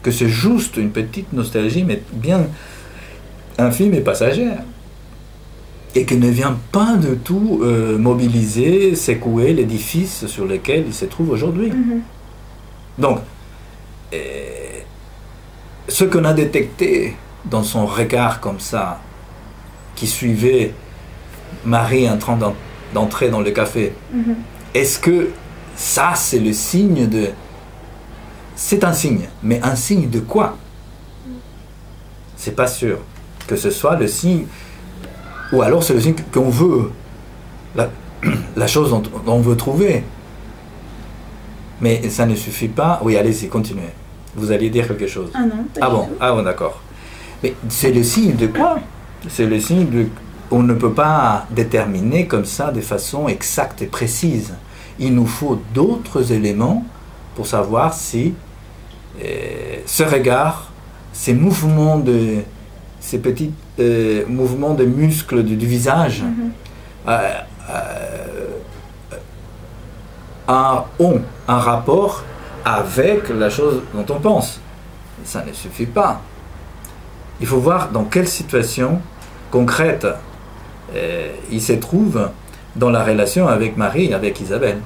que c'est juste une petite nostalgie, mais bien infime et passagère, et qui ne vient pas de tout mobiliser, secouer l'édifice sur lequel il se trouve aujourd'hui. Donc, ce qu'on a détecté dans son regard comme ça, qui suivait Marie en train d'entrer dans le café, est-ce que ça, c'est le signe de... C'est un signe, mais un signe de quoi? C'est pas sûr que ce soit le signe, ou alors c'est le signe qu'on veut, la chose dont on veut trouver. Mais ça ne suffit pas. Oui, allez-y, continuez. Vous alliez dire quelque chose. Ah non, pas ah du bon, tout. ah bon, d'accord. Mais c'est le signe de quoi? C'est le signe de... On ne peut pas déterminer comme ça de façon exacte et précise. Il nous faut d'autres éléments pour savoir si ce regard, ces mouvements ces petits mouvements de muscles du visage ont un rapport avec la chose dont on pense. Ça ne suffit pas. Il faut voir dans quelle situation concrète il se trouve dans la relation avec Marie, avec Isabelle.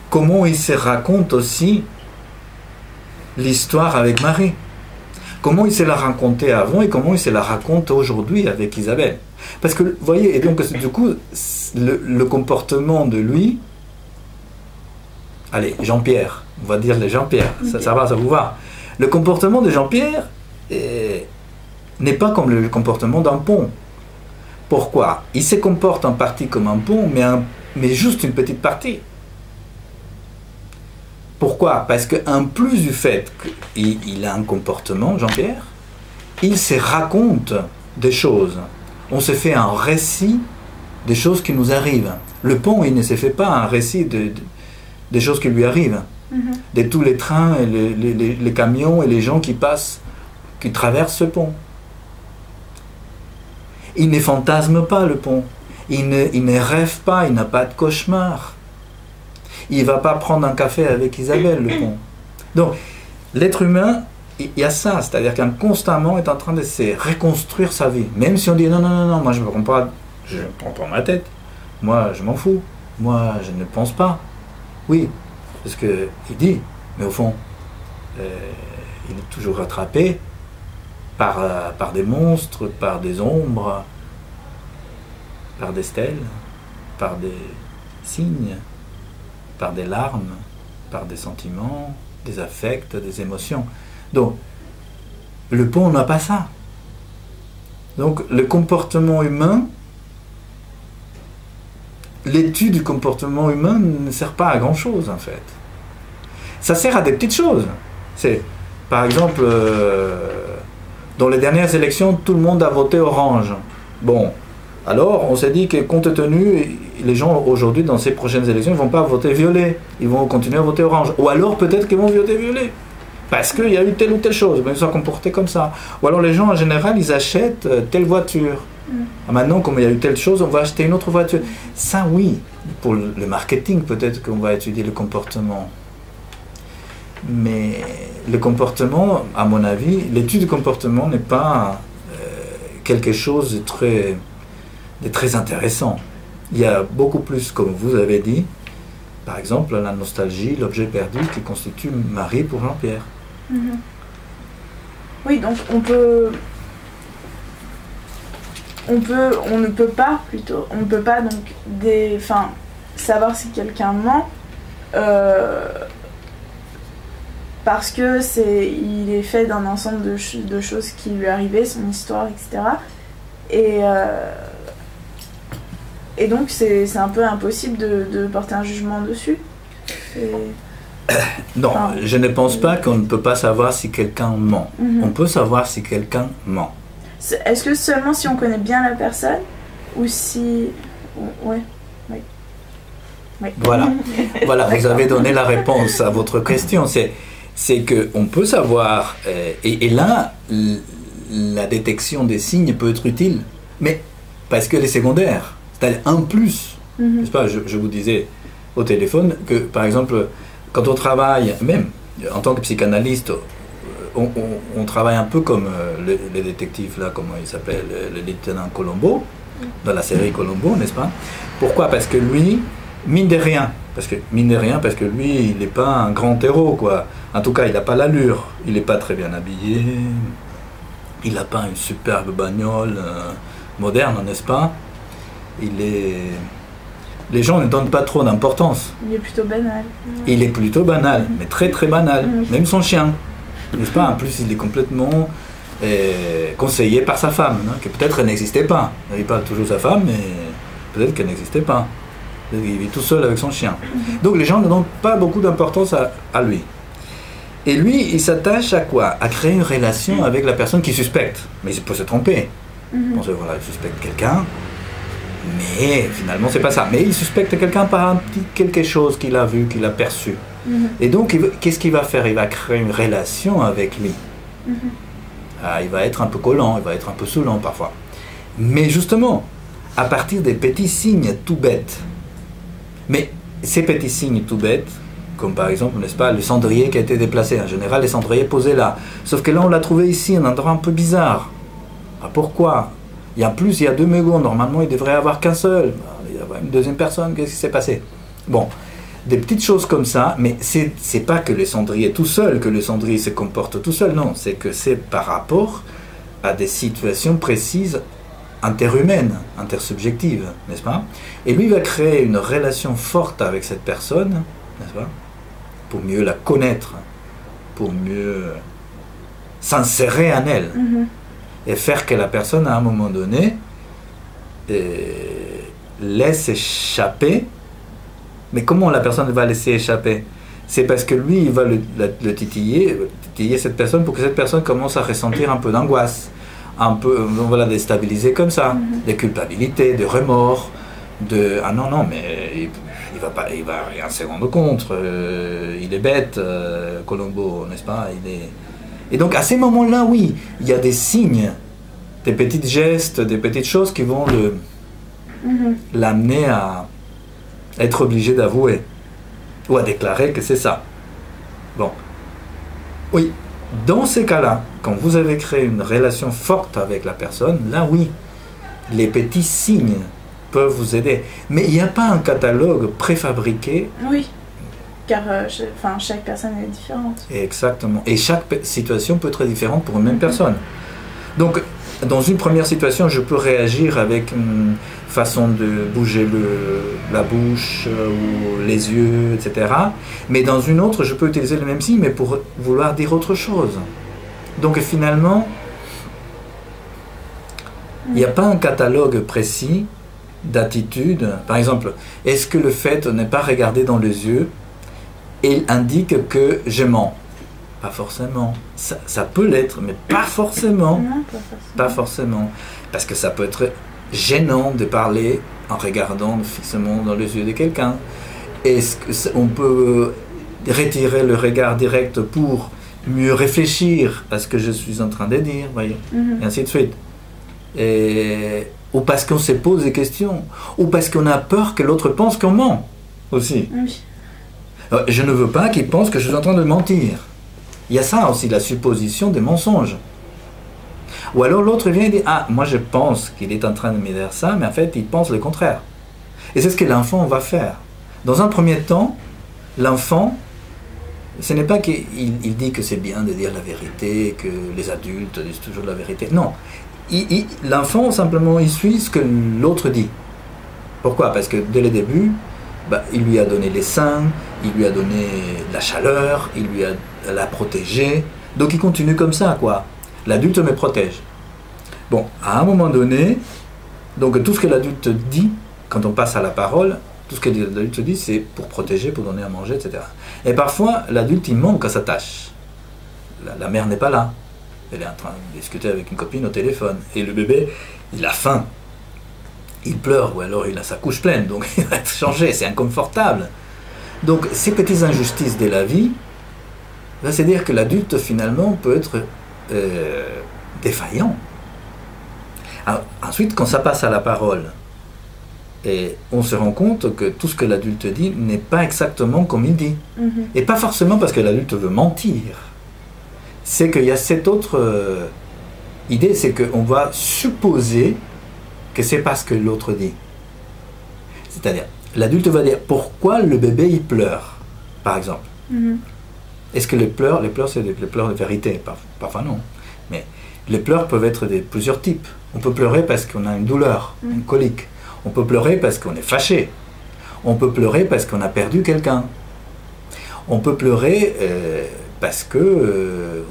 Comment il se raconte aussi l'histoire avec Marie. Comment il se l'a raconté avant et comment il se la raconte aujourd'hui avec Isabelle. Parce que, vous voyez, et donc du coup, le comportement de lui, allez, Jean-Pierre, on va dire les Jean-Pierre, ça va, ça vous va. Le comportement de Jean-Pierre n'est pas comme le comportement d'un pont. Pourquoi? Il se comporte en partie comme un pont, mais juste une petite partie. Pourquoi? Parce qu'en plus du fait qu'il a un comportement, Jean-Pierre, il se raconte des choses. On se fait un récit des choses qui nous arrivent. Le pont, il ne se fait pas un récit des choses qui lui arrivent. De tous les trains, et les camions et les gens qui passent, qui traversent ce pont. Il ne fantasme pas le pont. Il ne rêve pas, il n'a pas de cauchemar. Il ne va pas prendre un café avec Isabelle, le pont. Donc, l'être humain, il y a ça, c'est-à-dire qu'un constamment est en train de se reconstruire sa vie. Même si on dit non, non, non, non, moi je ne prends pas ma tête. Moi, je m'en fous. Moi, je ne pense pas. Oui, c'est ce qu'il dit. Mais au fond, il est toujours rattrapé par des monstres, par des ombres, par des stèles, par des signes, par des larmes, par des sentiments, des affects, des émotions. Donc, le pont n'a pas ça. Donc, le comportement humain, l'étude du comportement humain ne sert pas à grand-chose, en fait. Ça sert à des petites choses. C'est, par exemple, dans les dernières élections, tout le monde a voté orange. Bon, alors on s'est dit que compte tenu, les gens aujourd'hui, dans ces prochaines élections, ils ne vont pas voter violet, ils vont continuer à voter orange. Ou alors peut-être qu'ils vont voter violet. Parce qu'il y a eu telle ou telle chose, mais ils sont comportés comme ça. Ou alors les gens en général, ils achètent telle voiture. Maintenant, comme il y a eu telle chose, on va acheter une autre voiture. Ça, oui, pour le marketing, peut-être qu'on va étudier le comportement. Mais le comportement, à mon avis, l'étude du comportement n'est pas quelque chose de très intéressant. Il y a beaucoup plus, comme vous avez dit, par exemple, la nostalgie, l'objet perdu qui constitue Marie pour Jean-Pierre. Oui, donc on ne peut pas donc savoir si quelqu'un ment parce que il est fait d'un ensemble de choses qui lui arrivaient, son histoire, etc. Et donc c'est un peu impossible de porter un jugement dessus. Non, je ne pense pas qu'on ne peut pas savoir si quelqu'un ment. On peut savoir si quelqu'un ment. Est-ce que seulement si on connaît bien la personne ou si... Ouais. Oui. Voilà, voilà, vous avez donné la réponse à votre question. C'est qu'on peut savoir, et là, la détection des signes peut être utile, mais parce qu'elle est secondaire, c'est-à-dire un plus. N'est-ce pas, je vous disais au téléphone que, par exemple, quand on travaille, même en tant que psychanalyste, on travaille un peu comme les détectives, là, comment il s'appelle, le lieutenant Colombo, dans la série Colombo, n'est-ce pas? Pourquoi? Parce que lui, mine de rien, parce que lui, il n'est pas un grand héros, quoi. En tout cas, il n'a pas l'allure, il n'est pas très bien habillé, il n'a pas une superbe bagnole moderne, n'est-ce pas? Les gens ne donnent pas trop d'importance. Il est plutôt banal. Il est plutôt banal, mais très très banal. Même son chien, n'est-ce pas? En plus, il est complètement conseillé par sa femme, hein, que peut-être elle n'existait pas. Il parle toujours de sa femme, mais peut-être qu'elle n'existait pas. Il vit tout seul avec son chien. Donc les gens ne donnent pas beaucoup d'importance à lui. Et lui, il s'attache à quoi? À créer une relation avec la personne qu'il suspecte. Mais il peut se tromper. On se voilà, il suspecte quelqu'un, mais finalement c'est pas ça. Mais il suspecte quelqu'un par un petit quelque chose qu'il a vu, qu'il a perçu. Et donc, qu'est-ce qu'il va faire? Il va créer une relation avec lui. Il va être un peu collant, il va être un peu saoulant parfois. Mais justement, à partir des petits signes tout bêtes. Mais ces petits signes tout bêtes, comme par exemple, n'est-ce pas, le cendrier qui a été déplacé. En général, les cendriers posés là. Sauf que là, on l'a trouvé ici, un endroit un peu bizarre. Pourquoi? Il y a 2 mégots, normalement il devrait y avoir qu'un seul. Il y a une deuxième personne, qu'est-ce qui s'est passé? Bon, des petites choses comme ça, mais c'est pas que les cendriers tout seul, que le cendrier se comporte tout seul, non, c'est que c'est par rapport à des situations précises interhumaines, intersubjectives, n'est-ce pas? Et lui va créer une relation forte avec cette personne, n'est-ce pas? Pour mieux la connaître, pour mieux s'insérer en elle. Et faire que la personne, à un moment donné, laisse échapper. Mais comment la personne va laisser échapper? C'est parce que lui, il va le titiller cette personne pour que cette personne commence à ressentir un peu d'angoisse, un peu, on va la déstabiliser comme ça, de culpabilité, de remords, de ah non, mais il va rien se rendre compte, il est bête, Colombo, n'est-ce pas? Et donc à ces moments-là, oui, il y a des signes, des petits gestes, des petites choses qui vont l'amener à être obligé d'avouer ou à déclarer que c'est ça. Bon, oui, dans ces cas-là, quand vous avez créé une relation forte avec la personne, là oui, les petits signes peuvent vous aider. Mais il n'y a pas un catalogue préfabriqué. Oui. Car chaque personne est différente. Exactement. Et chaque situation peut être différente pour une même personne. Donc, dans une première situation, je peux réagir avec une façon de bouger la bouche ou les yeux, etc. Mais dans une autre, je peux utiliser le même signe, mais pour vouloir dire autre chose. Donc, finalement, il n'y a pas un catalogue précis d'attitude. Par exemple, est-ce que le fait de ne pas regarder dans les yeux il indique que je mens? Pas forcément. Ça peut l'être, mais pas forcément. Non, pas forcément. Parce que ça peut être gênant de parler en regardant fixement dans les yeux de quelqu'un. Est-ce qu'on peut retirer le regard direct pour mieux réfléchir à ce que je suis en train de dire, voyez, et ainsi de suite. Ou parce qu'on se pose des questions, ou parce qu'on a peur que l'autre pense qu'on ment aussi. Oui. Je ne veux pas qu'il pense que je suis en train de mentir. Il y a ça aussi, la supposition des mensonges. Ou alors l'autre vient et dit, ah, moi je pense qu'il est en train de me dire ça, mais en fait il pense le contraire. Et c'est ce que l'enfant va faire. Dans un premier temps, l'enfant, ce n'est pas qu'il dit que c'est bien de dire la vérité, que les adultes disent toujours la vérité. Non. L'enfant, simplement, il suit ce que l'autre dit. Pourquoi? Parce que dès le début, il lui a donné les seins, il lui a donné la chaleur, il lui l'a protégé. Donc il continue comme ça, quoi. L'adulte me protège. Bon, à un moment donné, donc tout ce que l'adulte dit, quand on passe à la parole, tout ce que l'adulte dit, c'est pour protéger, pour donner à manger, etc. Et parfois, l'adulte, il manque à sa tâche. La mère n'est pas là. Elle est en train de discuter avec une copine au téléphone. Et le bébé, il a faim. Il pleure, ou alors il a sa couche pleine, donc il va être changé, c'est inconfortable. Donc ces petites injustices de la vie, c'est dire que l'adulte finalement peut être défaillant. Alors, ensuite, quand ça passe à la parole, Et on se rend compte que tout ce que l'adulte dit n'est pas exactement comme il dit. Et pas forcément parce que l'adulte veut mentir. C'est qu'il y a cette autre idée, c'est qu'on va supposer que c'est parce que l'autre dit. C'est-à-dire, l'adulte va dire pourquoi le bébé il pleure, par exemple. Est-ce que les pleurs c'est des pleurs de vérité? Parfois non. Mais les pleurs peuvent être de plusieurs types. On peut pleurer parce qu'on a une douleur, une colique. On peut pleurer parce qu'on est fâché. On peut pleurer parce qu'on a perdu quelqu'un. On peut pleurer parce que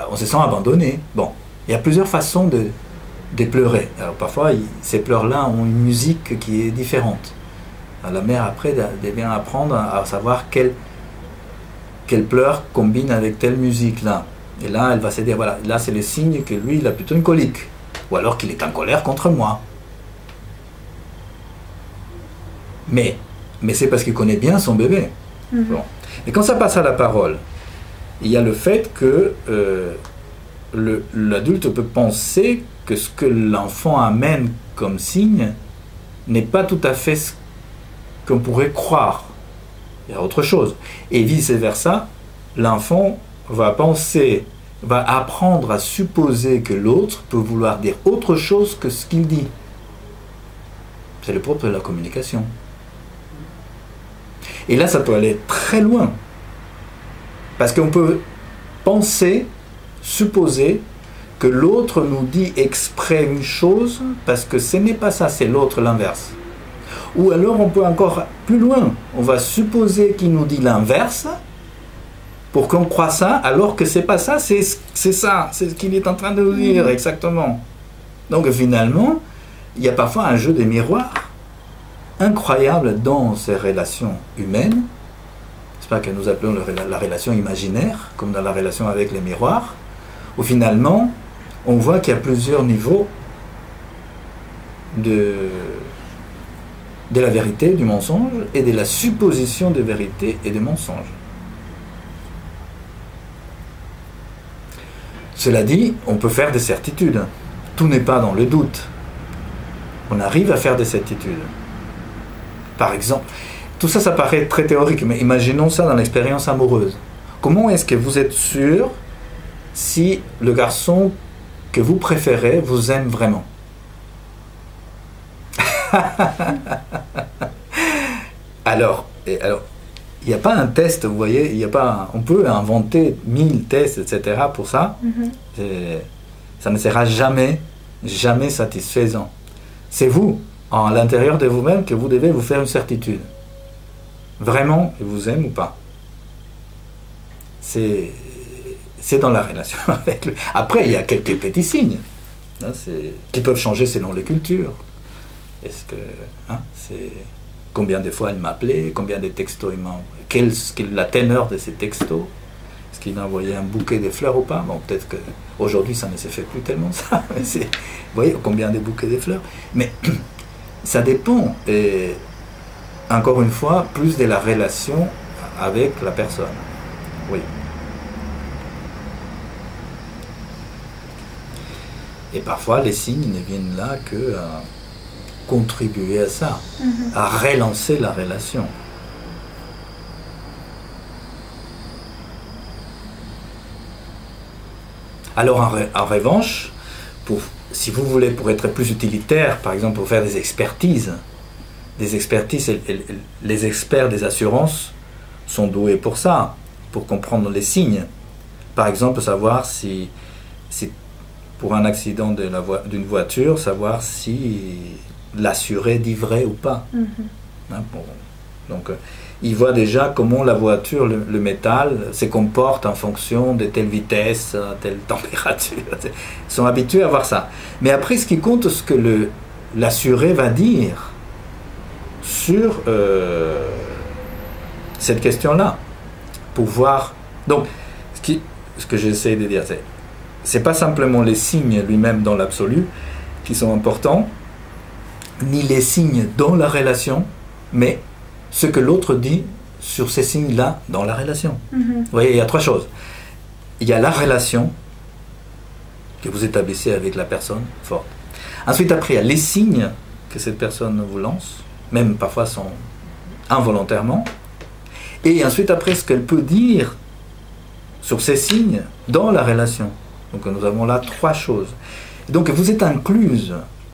on se sent abandonné. Bon, il y a plusieurs façons de pleurer. Alors parfois, ces pleurs-là ont une musique qui est différente. Alors, la mère après devient apprendre à savoir quelle pleur combine avec telle musique-là. Et là, elle va se dire, voilà, là c'est le signe que lui, il a plutôt une colique. Ou alors qu'il est en colère contre moi. Mais c'est parce qu'il connaît bien son bébé. Bon. Et quand ça passe à la parole, il y a le fait que l'adulte peut penser que ce que l'enfant amène comme signe n'est pas tout à fait ce qu'on pourrait croire. Il y a autre chose. Et vice-versa, l'enfant va apprendre à supposer que l'autre peut vouloir dire autre chose que ce qu'il dit. C'est le propre de la communication. Et là, ça peut aller très loin. Parce qu'on peut penser, supposer que l'autre nous dit exprès une chose parce que ce n'est pas ça, c'est l'autre l'inverse. Ou alors on peut encore plus loin. On va supposer qu'il nous dit l'inverse pour qu'on croit ça, alors que c'est pas ça, c'est ça, c'est ce qu'il est en train de nous dire exactement. Donc finalement, il y a parfois un jeu de miroirs incroyable dans ces relations humaines. C'est pas que nous appelons la relation imaginaire, comme dans la relation avec les miroirs, où finalement, on voit qu'il y a plusieurs niveaux de la vérité, du mensonge, et de la supposition de vérité et de mensonge. Cela dit, on peut faire des certitudes. Tout n'est pas dans le doute. On arrive à faire des certitudes. Par exemple, tout ça, ça paraît très théorique, mais imaginons ça dans l'expérience amoureuse. Comment est-ce que vous êtes sûr si le garçon que vous préférez vous aime vraiment? Alors, il n'y a pas un test, vous voyez, on peut inventer 1000 tests, etc. pour ça. Ça ne sera jamais satisfaisant. C'est vous, à l'intérieur de vous-même, que vous devez vous faire une certitude. Vraiment, il vous aime ou pas? C'est dans la relation avec lui. Après, il y a quelques petits signes qui peuvent changer selon les cultures. Est-ce que c'est combien de fois elle m'a appelé, combien de textos il m'a envoyé, la teneur de ces textos, est-ce qu'il m'a envoyé un bouquet de fleurs ou pas? Bon, peut-être qu'aujourd'hui ça ne se fait plus tellement ça, mais vous voyez, combien de bouquets de fleurs? Mais ça dépend, et encore une fois, plus de la relation avec la personne. Oui. Et parfois les signes ne viennent là que contribuer à ça, à relancer la relation. Alors en revanche, si vous voulez, pour être plus utilitaire, par exemple pour faire des expertises, les experts des assurances sont doués pour ça, pour comprendre les signes. Par exemple, savoir si pour un accident d'une voiture, savoir si l'assuré dit vrai ou pas. Donc, il voit déjà comment la voiture, le métal, se comporte en fonction de telle vitesse, telle température. Ils sont habitués à voir ça. Mais après, ce qui compte, ce que l'assuré va dire sur cette question-là, pour voir. Donc, ce que j'essaie de dire, c'est pas simplement les signes lui-même dans l'absolu qui sont importants, ni les signes dans la relation, mais ce que l'autre dit sur ces signes-là dans la relation. Vous voyez, il y a trois choses. Il y a la relation que vous établissez avec la personne forte. Ensuite, après, il y a les signes que cette personne vous lance, même parfois involontairement, et ensuite après ce qu'elle peut dire sur ces signes dans la relation. Donc nous avons là trois choses. Donc vous êtes incluse